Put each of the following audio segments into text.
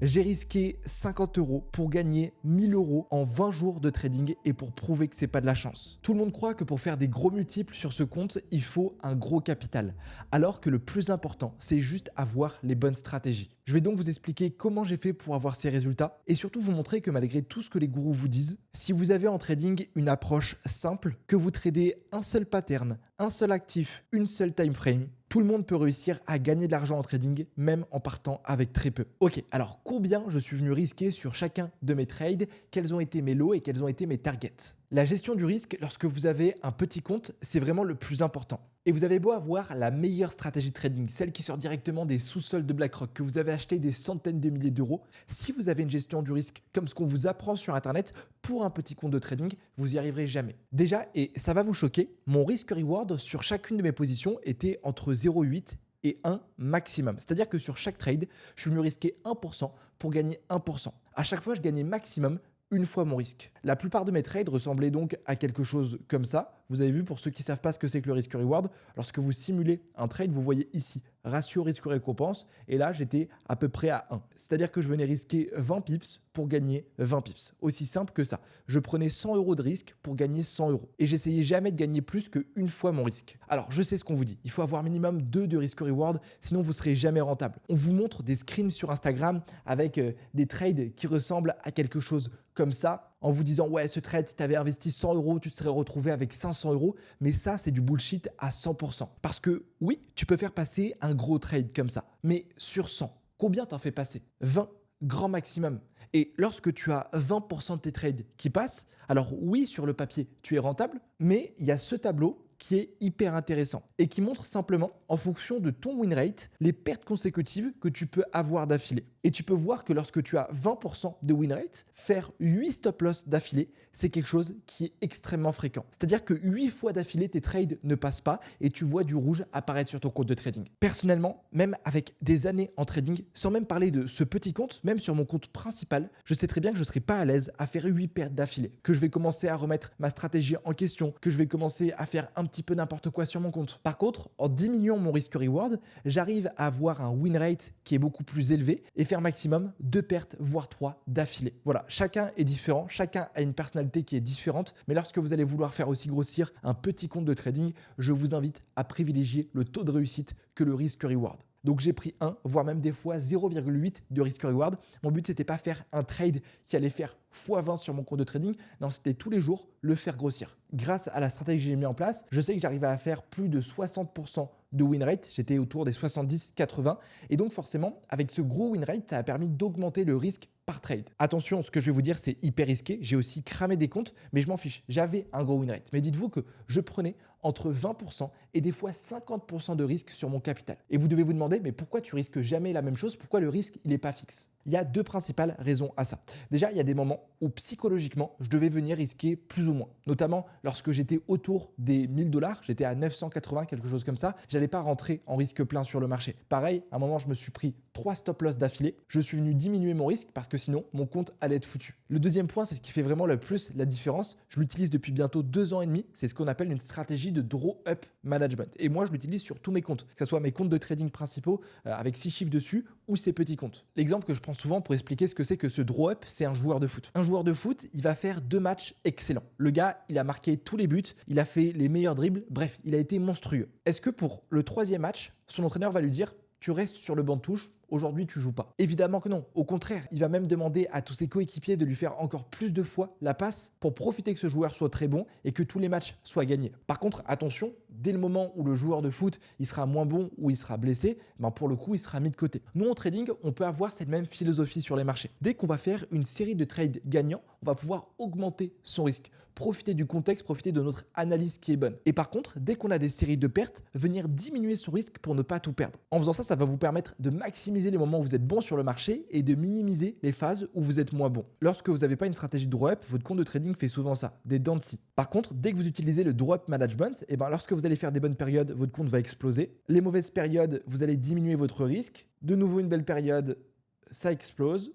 J'ai risqué 50 € pour gagner 1000 € en 20 jours de trading et pour prouver que c'est pas de la chance. Tout le monde croit que pour faire des gros multiples sur ce compte, il faut un gros capital. Alors que le plus important, c'est juste avoir les bonnes stratégies. Je vais donc vous expliquer comment j'ai fait pour avoir ces résultats et surtout vous montrer que malgré tout ce que les gourous vous disent, si vous avez en trading une approche simple, que vous tradez un seul pattern, un seul actif, une seule time frame, tout le monde peut réussir à gagner de l'argent en trading, même en partant avec très peu. Ok, alors combien je suis venu risquer sur chacun de mes trades, quels ont été mes lots et quels ont été mes targets? La gestion du risque, lorsque vous avez un petit compte, c'est vraiment le plus important. Et vous avez beau avoir la meilleure stratégie de trading, celle qui sort directement des sous-sols de BlackRock, que vous avez acheté des centaines de milliers d'euros, si vous avez une gestion du risque comme ce qu'on vous apprend sur Internet, pour un petit compte de trading, vous n'y arriverez jamais. Déjà, et ça va vous choquer, mon risk-reward sur chacune de mes positions était entre 0,8 et 1 maximum. C'est-à-dire que sur chaque trade, je suis venu risquer 1% pour gagner 1%. À chaque fois, je gagnais maximum une fois mon risque. La plupart de mes trades ressemblaient donc à quelque chose comme ça. Vous avez vu, pour ceux qui ne savent pas ce que c'est que le risk-reward, lorsque vous simulez un trade, vous voyez ici ratio risque-récompense et là j'étais à peu près à 1. C'est-à-dire que je venais risquer 20 pips pour gagner 20 pips. Aussi simple que ça. Je prenais 100 € de risque pour gagner 100 €. Et j'essayais jamais de gagner plus qu'une fois mon risque. Alors je sais ce qu'on vous dit, il faut avoir minimum 2 de risk-reward, sinon vous ne serez jamais rentable. On vous montre des screens sur Instagram avec des trades qui ressemblent à quelque chose comme ça, en vous disant ouais, ce trade, tu avais investi 100 €, tu te serais retrouvé avec 500 €, mais ça c'est du bullshit à 100%. Parce que oui, tu peux faire passer un gros trade comme ça, mais sur 100, combien t'en fais passer? 20 grand maximum. Et lorsque tu as 20% de tes trades qui passent, alors oui, sur le papier, tu es rentable, mais il y a ce tableau qui est hyper intéressant et qui montre simplement, en fonction de ton win rate, les pertes consécutives que tu peux avoir d'affilée. Et tu peux voir que lorsque tu as 20% de win rate, faire 8 stop loss d'affilée, c'est quelque chose qui est extrêmement fréquent. C'est-à-dire que 8 fois d'affilée, tes trades ne passent pas et tu vois du rouge apparaître sur ton compte de trading. Personnellement, même avec des années en trading, sans même parler de ce petit compte, même sur mon compte principal, je sais très bien que je ne serai pas à l'aise à faire 8 pertes d'affilée, que je vais commencer à remettre ma stratégie en question, que je vais commencer à faire un petit peu n'importe quoi sur mon compte. Par contre, en diminuant mon risque reward, j'arrive à avoir un win rate qui est beaucoup plus élevé et faire maximum 2 pertes, voire 3 d'affilée. Voilà, chacun est différent, chacun a une personnalité qui est différente, mais lorsque vous allez vouloir faire aussi grossir un petit compte de trading, je vous invite à privilégier le taux de réussite que le risque reward. Donc j'ai pris 1, voire même des fois 0,8 de risk reward. Mon but, c'était pas faire un trade qui allait faire x20 sur mon compte de trading. Non, c'était tous les jours le faire grossir. Grâce à la stratégie que j'ai mis en place, je sais que j'arrivais à faire plus de 60% de win rate. J'étais autour des 70-80. Et donc forcément, avec ce gros win rate, ça a permis d'augmenter le risque par trade. Attention, ce que je vais vous dire, c'est hyper risqué. J'ai aussi cramé des comptes, mais je m'en fiche. J'avais un gros win rate. Mais dites-vous que je prenais entre 20% et des fois 50% de risque sur mon capital. Et vous devez vous demander, mais pourquoi tu risques jamais la même chose? Pourquoi le risque, il n'est pas fixe? Il y a 2 principales raisons à ça. Déjà, il y a des moments où psychologiquement, je devais venir risquer plus ou moins. Notamment lorsque j'étais autour des 1000 $, j'étais à 980, quelque chose comme ça. J'allais pas rentrer en risque plein sur le marché. Pareil, à un moment, je me suis pris 3 stop loss d'affilée. Je suis venu diminuer mon risque parce que sinon, mon compte allait être foutu. Le deuxième point, c'est ce qui fait vraiment le plus la différence. Je l'utilise depuis bientôt 2 ans et demi. C'est ce qu'on appelle une stratégie de draw up management. Et moi, je l'utilise sur tous mes comptes, que ce soit mes comptes de trading principaux avec 6 chiffres dessus ou ces petits comptes. L'exemple que je prends souvent pour expliquer ce que c'est que ce draw up, c'est un joueur de foot. Un joueur de foot, il va faire 2 matchs excellents. Le gars, il a marqué tous les buts, il a fait les meilleurs dribbles, bref, il a été monstrueux. Est-ce que pour le 3e match, son entraîneur va lui dire « tu restes sur le banc de touche, aujourd'hui tu joues pas ». Évidemment que non. Au contraire, il va même demander à tous ses coéquipiers de lui faire encore plus de fois la passe pour profiter que ce joueur soit très bon et que tous les matchs soient gagnés. Par contre, attention, dès le moment où le joueur de foot il sera moins bon ou il sera blessé, pour le coup, il sera mis de côté. Nous, en trading, on peut avoir cette même philosophie sur les marchés. Dès qu'on va faire une série de trades gagnants, on va pouvoir augmenter son risque, profiter du contexte, profiter de notre analyse qui est bonne. Et par contre, dès qu'on a des séries de pertes, venir diminuer son risque pour ne pas tout perdre. En faisant ça, ça va vous permettre de maximiser les moments où vous êtes bon sur le marché et de minimiser les phases où vous êtes moins bon. Lorsque vous n'avez pas une stratégie de draw-up, votre compte de trading fait souvent ça, des dents de scie. Par contre, dès que vous utilisez le draw-up management, lorsque vous allez faire des bonnes périodes, votre compte va exploser. Les mauvaises périodes, vous allez diminuer votre risque. De nouveau, une belle période, ça explose.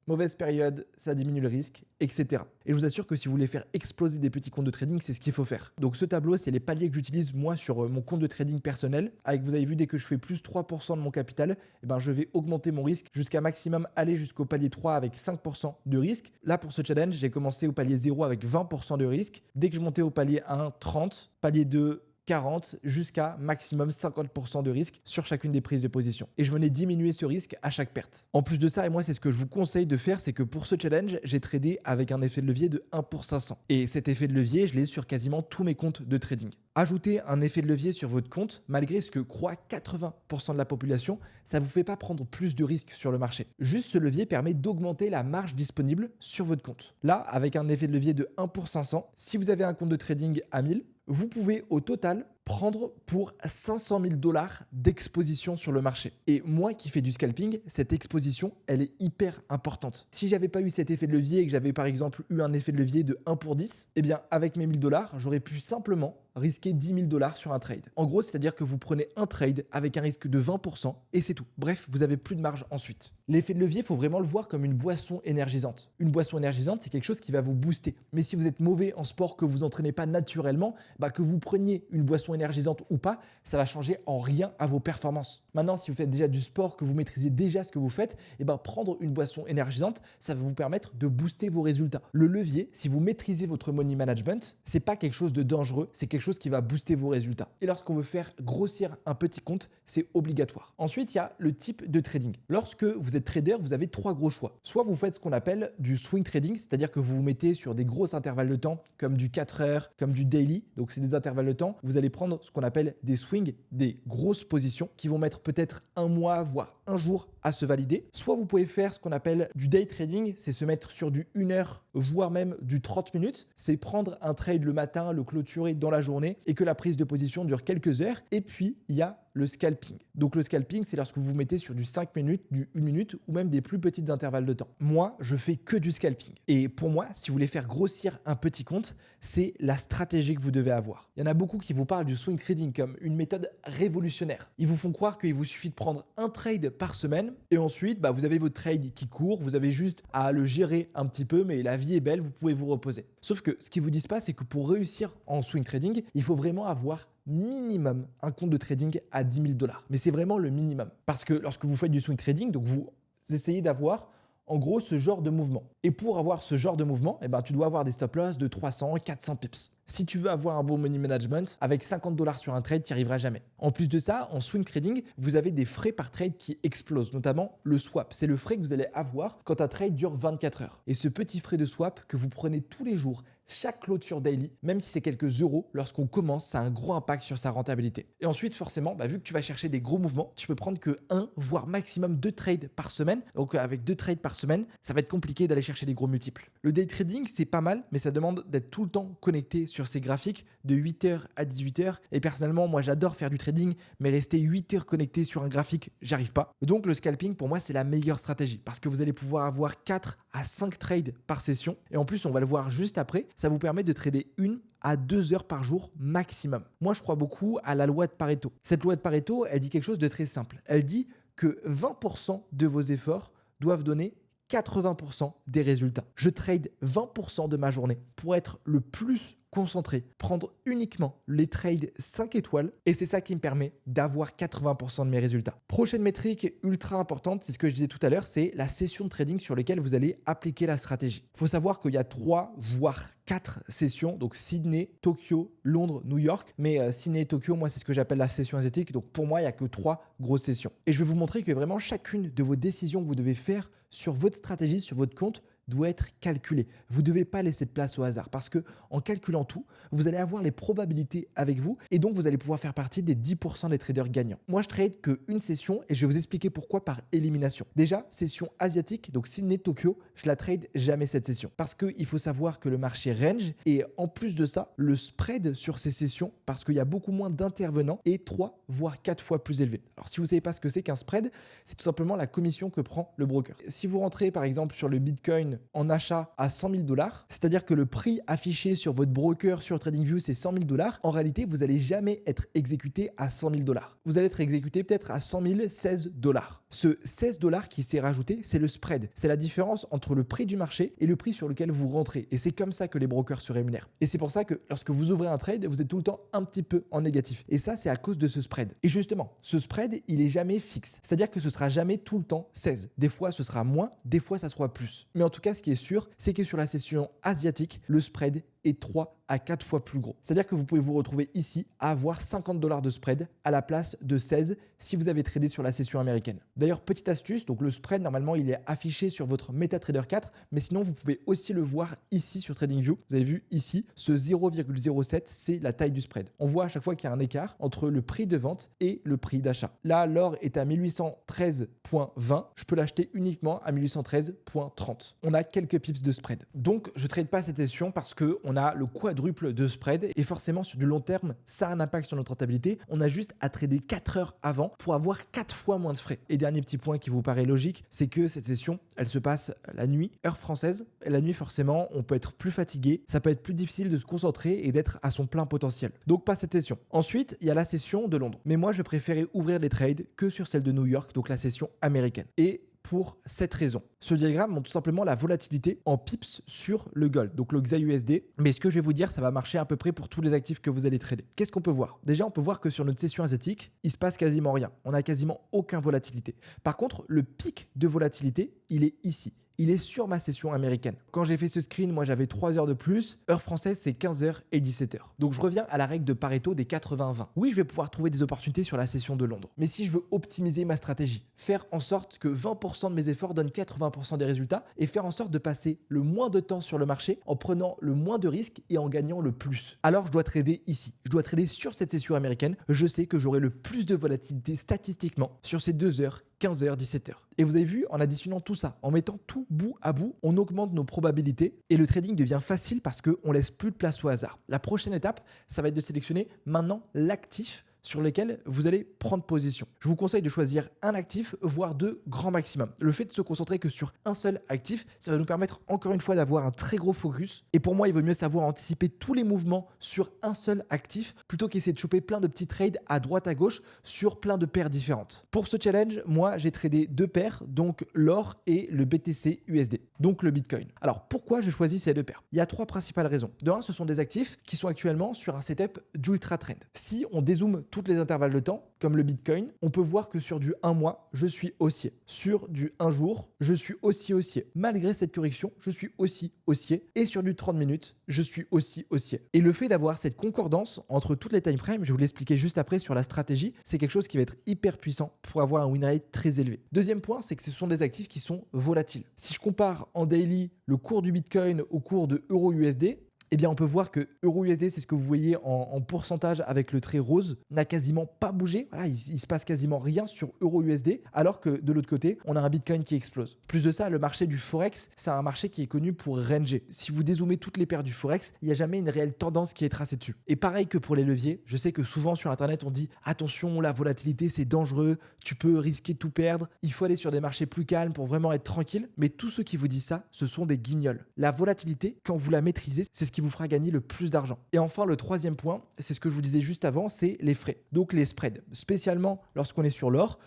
mauvaise période, ça diminue le risque, etc. Et je vous assure que si vous voulez faire exploser des petits comptes de trading, c'est ce qu'il faut faire. Donc ce tableau, c'est les paliers que j'utilise moi sur mon compte de trading personnel. Avec, vous avez vu, dès que je fais plus 3% de mon capital, eh ben, je vais augmenter mon risque jusqu'à maximum aller jusqu'au palier 3 avec 5% de risque. Là, pour ce challenge, j'ai commencé au palier 0 avec 20% de risque. Dès que je montais au palier 1, 30, palier 2, 40 jusqu'à maximum 50% de risque sur chacune des prises de position. Et je venais diminuer ce risque à chaque perte. En plus de ça, et moi c'est ce que je vous conseille de faire, c'est que pour ce challenge, j'ai tradé avec un effet de levier de 1 pour 500. Et cet effet de levier, je l'ai sur quasiment tous mes comptes de trading. Ajouter un effet de levier sur votre compte, malgré ce que croit 80% de la population, ça ne vous fait pas prendre plus de risques sur le marché. Juste ce levier permet d'augmenter la marge disponible sur votre compte. Là, avec un effet de levier de 1 pour 500, si vous avez un compte de trading à 1000, vous pouvez au total prendre pour 500 000 $ d'exposition sur le marché. Et moi qui fais du scalping, cette exposition, elle est hyper importante. Si j'avais pas eu cet effet de levier et que j'avais par exemple eu un effet de levier de 1 pour 10, eh bien avec mes 1000 $, j'aurais pu simplement risquer 10 000 $ sur un trade. En gros, c'est-à-dire que vous prenez un trade avec un risque de 20% et c'est tout. Bref, vous avez plus de marge ensuite. L'effet de levier, il faut vraiment le voir comme une boisson énergisante. Une boisson énergisante, c'est quelque chose qui va vous booster. Mais si vous êtes mauvais en sport, que vous entraînez pas naturellement, que vous preniez une boisson énergisante ou pas, ça va changer en rien à vos performances. Maintenant, si vous faites déjà du sport, que vous maîtrisez déjà ce que vous faites, prendre une boisson énergisante, ça va vous permettre de booster vos résultats. Le levier, si vous maîtrisez votre money management, c'est pas quelque chose de dangereux, c'est quelque chose qui va booster vos résultats. Et lorsqu'on veut faire grossir un petit compte, c'est obligatoire. Ensuite, il y a le type de trading. Lorsque vous êtes trader, vous avez 3 gros choix. Soit vous faites ce qu'on appelle du swing trading, c'est-à-dire que vous vous mettez sur des gros intervalles de temps, comme du 4 heures, comme du daily. Donc, c'est des intervalles de temps. Vous allez prendre ce qu'on appelle des swings, des grosses positions qui vont mettre peut-être un mois, voire un jour à se valider. Soit vous pouvez faire ce qu'on appelle du day trading, c'est se mettre sur du 1 heure, voire même du 30 minutes. C'est prendre un trade le matin, le clôturer dans la journée et que la prise de position dure quelques heures. Et puis, il y a le scalping. Donc le scalping, c'est lorsque vous vous mettez sur du 5 minutes, du 1 minute ou même des plus petits intervalles de temps. Moi, je fais que du scalping. Et pour moi, si vous voulez faire grossir un petit compte, c'est la stratégie que vous devez avoir. Il y en a beaucoup qui vous parlent du swing trading comme une méthode révolutionnaire. Ils vous font croire qu'il vous suffit de prendre un trade par semaine et ensuite, vous avez votre trade qui court, vous avez juste à le gérer un petit peu, mais la vie est belle, vous pouvez vous reposer. Sauf que ce qu'ils vous disent pas, c'est que pour réussir en swing trading, il faut vraiment avoir minimum un compte de trading à 10 000 $. Mais c'est vraiment le minimum. Parce que lorsque vous faites du swing trading, donc vous essayez d'avoir en gros ce genre de mouvement. Et pour avoir ce genre de mouvement, tu dois avoir des stop loss de 300, 400 pips. Si tu veux avoir un bon money management, avec 50 $ sur un trade, tu n'y arriveras jamais. En plus de ça, en swing trading, vous avez des frais par trade qui explosent, notamment le swap. C'est le frais que vous allez avoir quand un trade dure 24 heures. Et ce petit frais de swap que vous prenez tous les jours, chaque clôture daily, même si c'est quelques euros, lorsqu'on commence, ça a un gros impact sur sa rentabilité. Et ensuite, forcément, vu que tu vas chercher des gros mouvements, tu peux prendre que 1, voire maximum 2 trades par semaine. Donc avec 2 trades par semaine, ça va être compliqué d'aller chercher des gros multiples. Le day trading, c'est pas mal, mais ça demande d'être tout le temps connecté sur ces graphiques de 8h à 18h. Et personnellement, moi, j'adore faire du trading, mais rester 8 heures connecté sur un graphique, j'arrive pas. Donc le scalping, pour moi, c'est la meilleure stratégie parce que vous allez pouvoir avoir 4 à 5 trades par session. Et en plus, on va le voir juste après, ça vous permet de trader 1 à 2 heures par jour maximum. Moi, je crois beaucoup à la loi de Pareto. Cette loi de Pareto, elle dit quelque chose de très simple. Elle dit que 20% de vos efforts doivent donner 80% des résultats. Je trade 20% de ma journée pour être le plus concentré, prendre uniquement les trades 5 étoiles et c'est ça qui me permet d'avoir 80% de mes résultats. Prochaine métrique ultra importante, c'est ce que je disais tout à l'heure, c'est la session de trading sur laquelle vous allez appliquer la stratégie. Il faut savoir qu'il y a 3 voire 4 sessions, donc Sydney, Tokyo, Londres, New York. Mais Sydney et Tokyo, moi, c'est ce que j'appelle la session asiatique. Donc pour moi, il n'y a que 3 grosses sessions. Et je vais vous montrer que vraiment chacune de vos décisions que vous devez faire sur votre stratégie, sur votre compte, doit être calculé. Vous ne devez pas laisser de place au hasard parce que en calculant tout, vous allez avoir les probabilités avec vous et donc vous allez pouvoir faire partie des 10% des traders gagnants. Moi, je trade qu'une session et je vais vous expliquer pourquoi par élimination. Déjà, session asiatique, donc Sydney-Tokyo, je la trade jamais cette session parce qu'il faut savoir que le marché range et en plus de ça, le spread sur ces sessions parce qu'il y a beaucoup moins d'intervenants est 3 voire 4 fois plus élevé. Alors, si vous ne savez pas ce que c'est qu'un spread, c'est tout simplement la commission que prend le broker. Si vous rentrez par exemple sur le Bitcoin en achat à 100 000 $, c'est-à-dire que le prix affiché sur votre broker sur TradingView, c'est 100 000 $. En réalité, vous n'allez jamais être exécuté à 100 000 $. Vous allez être exécuté peut-être à 100 016 $. Ce 16 $ qui s'est rajouté, c'est le spread. C'est la différence entre le prix du marché et le prix sur lequel vous rentrez. Et c'est comme ça que les brokers se rémunèrent. Et c'est pour ça que lorsque vous ouvrez un trade, vous êtes tout le temps un petit peu en négatif. Et ça, c'est à cause de ce spread. Et justement, ce spread, il est jamais fixe. C'est-à-dire que ce sera jamais tout le temps 16. Des fois, ce sera moins, des fois, ça sera plus. Mais en tout cas, ce qui est sûr, c'est que sur la session asiatique, le spread est 3 à 4 fois plus gros. C'est-à-dire que vous pouvez vous retrouver ici à avoir 50 $ de spread à la place de 16 si vous avez tradé sur la session américaine. D'ailleurs, petite astuce, donc le spread, normalement, il est affiché sur votre MetaTrader 4, mais sinon, vous pouvez aussi le voir ici sur TradingView. Vous avez vu ici, ce 0,07, c'est la taille du spread. On voit à chaque fois qu'il y a un écart entre le prix de vente et le prix d'achat. Là, l'or est à 1813,20. Je peux l'acheter uniquement à 1813,30. On a quelques pips de spread. Donc, je ne trade pas cette session parce qu'on a le quadruple de spread et forcément, sur du long terme, ça a un impact sur notre rentabilité. On a juste à trader 4 heures avant pour avoir 4 fois moins de frais. Et dernier petit point qui vous paraît logique, c'est que cette session, elle se passe la nuit, heure française. Et la nuit, forcément, on peut être plus fatigué. Ça peut être plus difficile de se concentrer et d'être à son plein potentiel. Donc, pas cette session. Ensuite, il y a la session de Londres. Mais moi, je préférais ouvrir les trades que sur celle de New York, donc la session américaine. Et pour cette raison. Ce diagramme montre tout simplement la volatilité en pips sur le gold, donc le XAUSD. Mais ce que je vais vous dire, ça va marcher à peu près pour tous les actifs que vous allez trader. Qu'est-ce qu'on peut voir? Déjà, on peut voir que sur notre session asiatique, il se passe quasiment rien. On n'a quasiment aucune volatilité. Par contre, le pic de volatilité, il est ici. Il est sur ma session américaine. Quand j'ai fait ce screen, moi j'avais 3 heures de plus. Heure française, c'est 15h et 17h. Donc je reviens à la règle de Pareto des 80-20. Oui, je vais pouvoir trouver des opportunités sur la session de Londres. Mais si je veux optimiser ma stratégie, faire en sorte que 20% de mes efforts donnent 80% des résultats et faire en sorte de passer le moins de temps sur le marché en prenant le moins de risques et en gagnant le plus, alors je dois trader ici. Je dois trader sur cette session américaine. Je sais que j'aurai le plus de volatilité statistiquement sur ces 2 heures, 15h, 17h. Et vous avez vu, en additionnant tout ça, en mettant tout bout à bout, on augmente nos probabilités et le trading devient facile parce qu'on laisse plus de place au hasard. La prochaine étape, ça va être de sélectionner maintenant l'actif sur lesquels vous allez prendre position. Je vous conseille de choisir un actif, voire 2 grand maximum. Le fait de se concentrer que sur un seul actif, ça va nous permettre encore une fois d'avoir un très gros focus. Et pour moi, il vaut mieux savoir anticiper tous les mouvements sur un seul actif plutôt qu'essayer de choper plein de petits trades à droite à gauche sur plein de paires différentes. Pour ce challenge, moi, j'ai tradé 2 paires, donc l'or et le BTC USD, donc le Bitcoin. Alors pourquoi j'ai choisi ces 2 paires? Il y a 3 principales raisons. De 1, ce sont des actifs qui sont actuellement sur un setup d'ultra trend. Si on dézoome toutes les intervalles de temps, comme le Bitcoin, on peut voir que sur du 1 mois, je suis haussier. Sur du 1 jour, je suis aussi haussier. Malgré cette correction, je suis aussi haussier. Et sur du 30 minutes, je suis aussi haussier. Et le fait d'avoir cette concordance entre toutes les time frames, je vais vous l'expliquer juste après sur la stratégie, c'est quelque chose qui va être hyper puissant pour avoir un win rate très élevé. Deuxième point, c'est que ce sont des actifs qui sont volatiles. Si je compare en daily le cours du Bitcoin au cours de Euro-USD, eh bien, on peut voir que Euro-USD, c'est ce que vous voyez en pourcentage avec le trait rose, n'a quasiment pas bougé. Voilà, il se passe quasiment rien sur Euro-USD, alors que de l'autre côté, on a un Bitcoin qui explose. Plus de ça, le marché du Forex, c'est un marché qui est connu pour ranger. Si vous dézoomez toutes les paires du Forex, il n'y a jamais une réelle tendance qui est tracée dessus. Et pareil que pour les leviers, je sais que souvent sur Internet, on dit « Attention, la volatilité, c'est dangereux, tu peux risquer de tout perdre, il faut aller sur des marchés plus calmes pour vraiment être tranquille. » Mais tous ceux qui vous disent ça, ce sont des guignols. La volatilité, quand vous la maîtrisez, c'est ce qui vous fera gagner le plus d'argent. Et enfin, le troisième point, c'est ce que je vous disais juste avant, c'est les frais. Donc les spreads, spécialement lorsqu'on est sur l'or,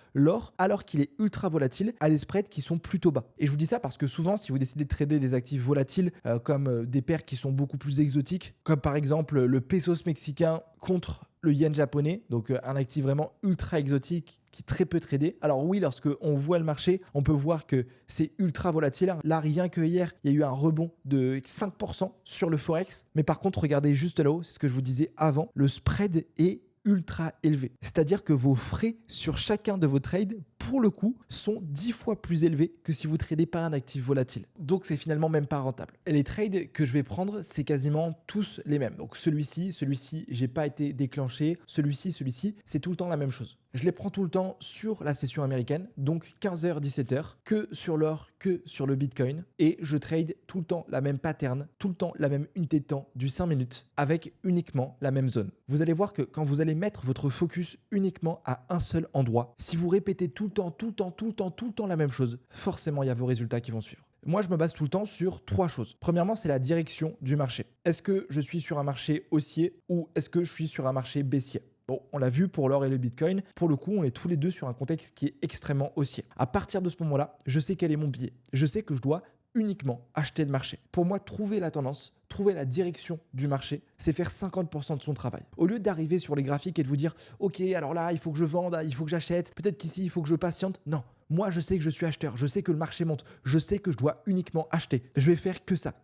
alors qu'il est ultra volatile, a des spreads qui sont plutôt bas. Et je vous dis ça parce que souvent, si vous décidez de trader des actifs volatiles, comme des paires qui sont beaucoup plus exotiques, comme par exemple le pesos mexicain contre le yen japonais, donc un actif vraiment ultra exotique qui est très peu tradé. Alors oui, lorsque on voit le marché, on peut voir que c'est ultra volatile. Là, rien que hier, il y a eu un rebond de 5% sur le Forex. Mais par contre, regardez juste là-haut, c'est ce que je vous disais avant, le spread est ultra élevé. C'est-à-dire que vos frais sur chacun de vos trades, pour le coup, sont 10 fois plus élevés que si vous tradez pas un actif volatile. Donc, c'est finalement même pas rentable. Et les trades que je vais prendre, c'est quasiment tous les mêmes. Donc, celui-ci, j'ai pas été déclenché. Celui-ci, c'est tout le temps la même chose. Je les prends tout le temps sur la session américaine, donc 15h, 17h, que sur l'or, que sur le Bitcoin. Et je trade tout le temps la même pattern, tout le temps la même unité de temps du 5 minutes avec uniquement la même zone. Vous allez voir que quand vous allez mettre votre focus uniquement à un seul endroit, si vous répétez tout le temps la même chose, forcément il y a vos résultats qui vont suivre. Moi, je me base tout le temps sur 3 choses. Premièrement, c'est la direction du marché. Est-ce que je suis sur un marché haussier ou est-ce que je suis sur un marché baissier? Bon, on l'a vu pour l'or et le Bitcoin. Pour le coup, on est tous les deux sur un contexte qui est extrêmement haussier. À partir de ce moment-là, je sais quel est mon biais. Je sais que je dois uniquement acheter le marché. Pour moi, trouver la tendance, trouver la direction du marché, c'est faire 50% de son travail. Au lieu d'arriver sur les graphiques et de vous dire « Ok, alors là, il faut que je vende, il faut que j'achète, peut-être qu'ici, il faut que je patiente. » Non. Moi, je sais que je suis acheteur, je sais que le marché monte, je sais que je dois uniquement acheter. Je vais faire que ça,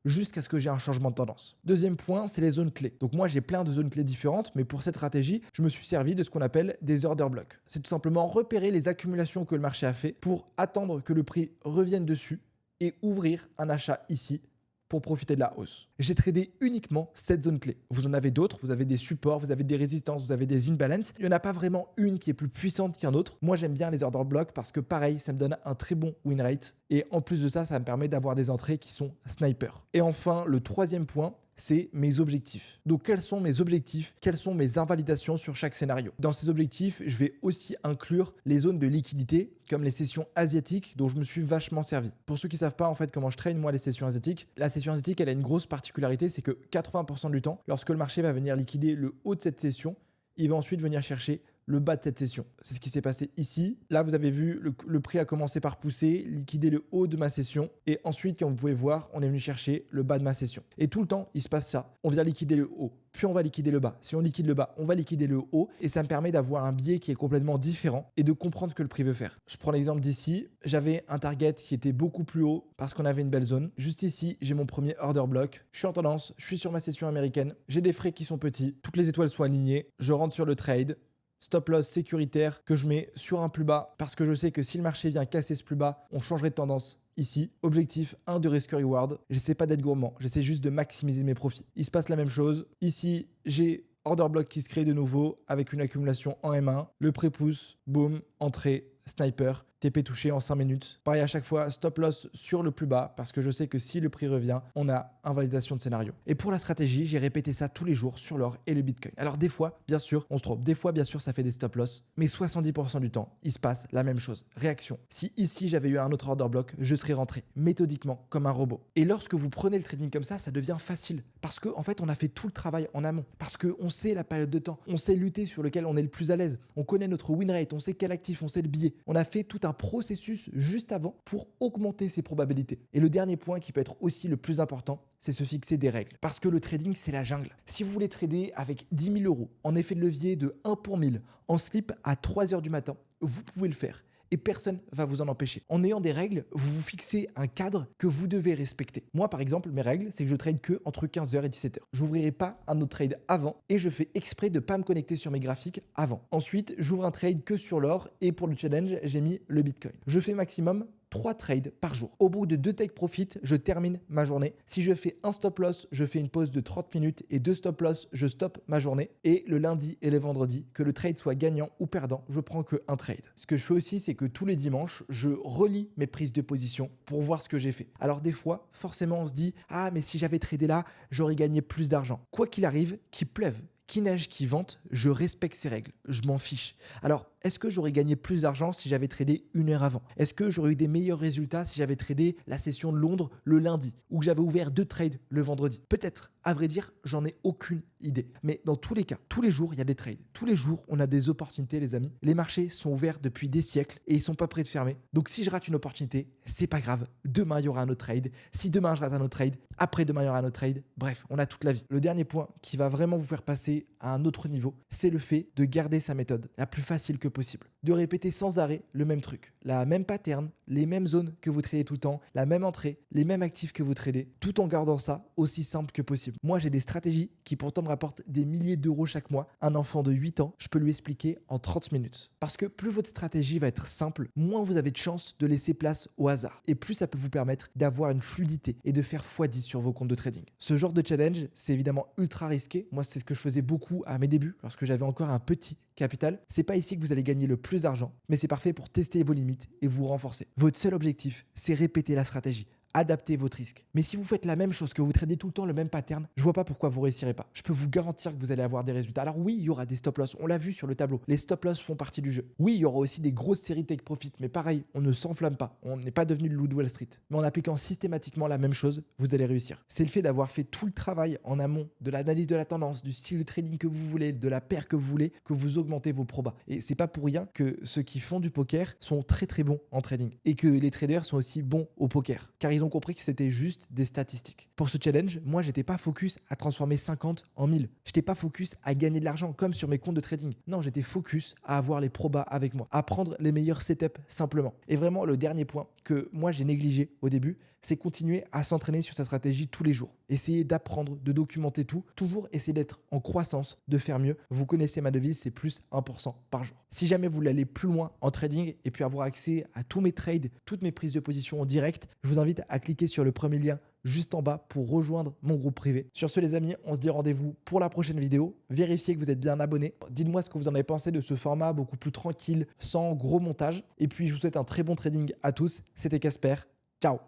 jusqu'à ce que j'ai un changement de tendance. Deuxième point, c'est les zones clés. Donc moi, j'ai plein de zones clés différentes, mais pour cette stratégie, je me suis servi de ce qu'on appelle des order blocks. C'est tout simplement repérer les accumulations que le marché a fait pour attendre que le prix revienne dessus et ouvrir un achat ici pour profiter de la hausse. J'ai tradé uniquement cette zone clé. Vous en avez d'autres, vous avez des supports, vous avez des résistances, vous avez des imbalances. Il n'y en a pas vraiment une qui est plus puissante qu'un autre. Moi, j'aime bien les order blocks parce que pareil, ça me donne un très bon win rate. Et en plus de ça, ça me permet d'avoir des entrées qui sont sniper. Et enfin, le troisième point, c'est mes objectifs. Donc, quels sont mes objectifs? Quelles sont mes invalidations sur chaque scénario? Dans ces objectifs, je vais aussi inclure les zones de liquidité, comme les sessions asiatiques, dont je me suis vachement servi. Pour ceux qui ne savent pas, en fait, comment je trade, moi, les sessions asiatiques, la session asiatique, elle a une grosse particularité, c'est que 80% du temps, lorsque le marché va venir liquider le haut de cette session, il va ensuite venir chercher le bas de cette session. C'est ce qui s'est passé ici. Là, vous avez vu, le prix a commencé par pousser, liquider le haut de ma session. Et ensuite, comme vous pouvez voir, on est venu chercher le bas de ma session. Et tout le temps, il se passe ça. On vient liquider le haut, puis on va liquider le bas. Si on liquide le bas, on va liquider le haut. Et ça me permet d'avoir un biais qui est complètement différent et de comprendre ce que le prix veut faire. Je prends l'exemple d'ici. J'avais un target qui était beaucoup plus haut parce qu'on avait une belle zone. Juste ici, j'ai mon premier order block. Je suis en tendance, je suis sur ma session américaine. J'ai des frais qui sont petits. Toutes les étoiles sont alignées. Je rentre sur le trade. Stop loss sécuritaire que je mets sur un plus bas parce que je sais que si le marché vient casser ce plus bas, on changerait de tendance ici. Objectif 1 de risk reward. J'essaie pas d'être gourmand, j'essaie juste de maximiser mes profits. Il se passe la même chose. Ici, j'ai order block qui se crée de nouveau avec une accumulation en M1. Le pré-pouce, boum, entrée, sniper, TP touché en 5 minutes. Pareil à chaque fois, stop loss sur le plus bas parce que je sais que si le prix revient, on a invalidation de scénario. Et pour la stratégie, j'ai répété ça tous les jours sur l'or et le Bitcoin. Alors des fois, bien sûr, on se trompe. Des fois, bien sûr, ça fait des stop loss. Mais 70% du temps, il se passe la même chose. Réaction. Si ici, j'avais eu un autre order block, je serais rentré méthodiquement comme un robot. Et lorsque vous prenez le trading comme ça devient facile. Parce qu'en fait, on a fait tout le travail en amont. Parce qu'on sait la période de temps. On sait lutter sur lequel on est le plus à l'aise. On connaît notre win rate. On sait quel actif, on sait le billet. On a fait tout un processus juste avant pour augmenter ses probabilités. Et le dernier point qui peut être aussi le plus important, c'est se fixer des règles. Parce que le trading, c'est la jungle. Si vous voulez trader avec 10 000 euros en effet de levier de 1 pour 1000 en slip à 3 heures du matin, vous pouvez le faire. Et personne ne va vous en empêcher. En ayant des règles, vous vous fixez un cadre que vous devez respecter. Moi, par exemple, mes règles, c'est que je trade que entre 15h et 17h. Je n'ouvrirai pas un autre trade avant et je fais exprès de ne pas me connecter sur mes graphiques avant. Ensuite, j'ouvre un trade que sur l'or et pour le challenge, j'ai mis le Bitcoin. Je fais maximum 3 trades par jour. Au bout de 2 take profit, je termine ma journée. Si je fais un stop loss, je fais une pause de 30 minutes et 2 stop loss, je stoppe ma journée. Et le lundi et le vendredi, que le trade soit gagnant ou perdant, je prends que un trade. Ce que je fais aussi, c'est que tous les dimanches, je relis mes prises de position pour voir ce que j'ai fait. Alors des fois, forcément, on se dit « Ah, mais si j'avais tradé là, j'aurais gagné plus d'argent. » Quoi qu'il arrive, qu'il pleuve, qu'il neige, qu'il vente, je respecte ces règles. Je m'en fiche. Alors, est-ce que j'aurais gagné plus d'argent si j'avais tradé une heure avant? Est-ce que j'aurais eu des meilleurs résultats si j'avais tradé la session de Londres le lundi ou que j'avais ouvert 2 trades le vendredi? Peut-être. À vrai dire, j'en ai aucune idée. Mais dans tous les cas, tous les jours, il y a des trades. Tous les jours, on a des opportunités, les amis. Les marchés sont ouverts depuis des siècles et ils sont pas prêts de fermer. Donc, si je rate une opportunité, c'est pas grave. Demain, il y aura un autre trade. Si demain, je rate un autre trade, après-demain, il y aura un autre trade. Bref, on a toute la vie. Le dernier point qui va vraiment vous faire passer à un autre niveau, c'est le fait de garder sa méthode la plus facile que possible. De répéter sans arrêt le même truc, la même pattern, les mêmes zones que vous tradez tout le temps, la même entrée, les mêmes actifs que vous tradez, tout en gardant ça aussi simple que possible. Moi, j'ai des stratégies qui pourtant me rapportent des milliers d'euros chaque mois. Un enfant de 8 ans, je peux lui expliquer en 30 minutes. Parce que plus votre stratégie va être simple, moins vous avez de chances de laisser place au hasard. Et plus ça peut vous permettre d'avoir une fluidité et de faire x10 sur vos comptes de trading. Ce genre de challenge, c'est évidemment ultra risqué. Moi, c'est ce que je faisais beaucoup à mes débuts lorsque j'avais encore un petit capital. C'est pas ici que vous allez gagner le plus d'argent, mais c'est parfait pour tester vos limites et vous renforcer. Votre seul objectif, c'est répéter la stratégie. Adaptez votre risque. Mais si vous faites la même chose, que vous tradez tout le temps le même pattern, je vois pas pourquoi vous réussirez pas. Je peux vous garantir que vous allez avoir des résultats. Alors oui, il y aura des stop loss, on l'a vu sur le tableau. Les stop loss font partie du jeu. Oui, il y aura aussi des grosses séries take profit, mais pareil, on ne s'enflamme pas. On n'est pas devenu le loup de Wall Street. Mais en appliquant systématiquement la même chose, vous allez réussir. C'est le fait d'avoir fait tout le travail en amont, de l'analyse de la tendance, du style de trading que vous voulez, de la paire que vous voulez, que vous augmentez vos probas. Et c'est pas pour rien que ceux qui font du poker sont très très bons en trading et que les traders sont aussi bons au poker, car ils ont compris que c'était juste des statistiques. Pour ce challenge, moi, j'étais pas focus à transformer 50 en 1000. J'étais pas focus à gagner de l'argent comme sur mes comptes de trading. Non, j'étais focus à avoir les probas avec moi, à prendre les meilleurs setups simplement. Et vraiment, le dernier point que moi, j'ai négligé au début, c'est continuer à s'entraîner sur sa stratégie tous les jours. Essayer d'apprendre, de documenter tout, toujours essayer d'être en croissance, de faire mieux. Vous connaissez ma devise, c'est plus 1% par jour. Si jamais vous voulez aller plus loin en trading et puis avoir accès à tous mes trades, toutes mes prises de position en direct, je vous invite à cliquer sur le premier lien juste en bas pour rejoindre mon groupe privé. Sur ce les amis, on se dit rendez-vous pour la prochaine vidéo. Vérifiez que vous êtes bien abonné. Dites-moi ce que vous en avez pensé de ce format beaucoup plus tranquille, sans gros montage. Et puis je vous souhaite un très bon trading à tous. C'était Casper. Ciao.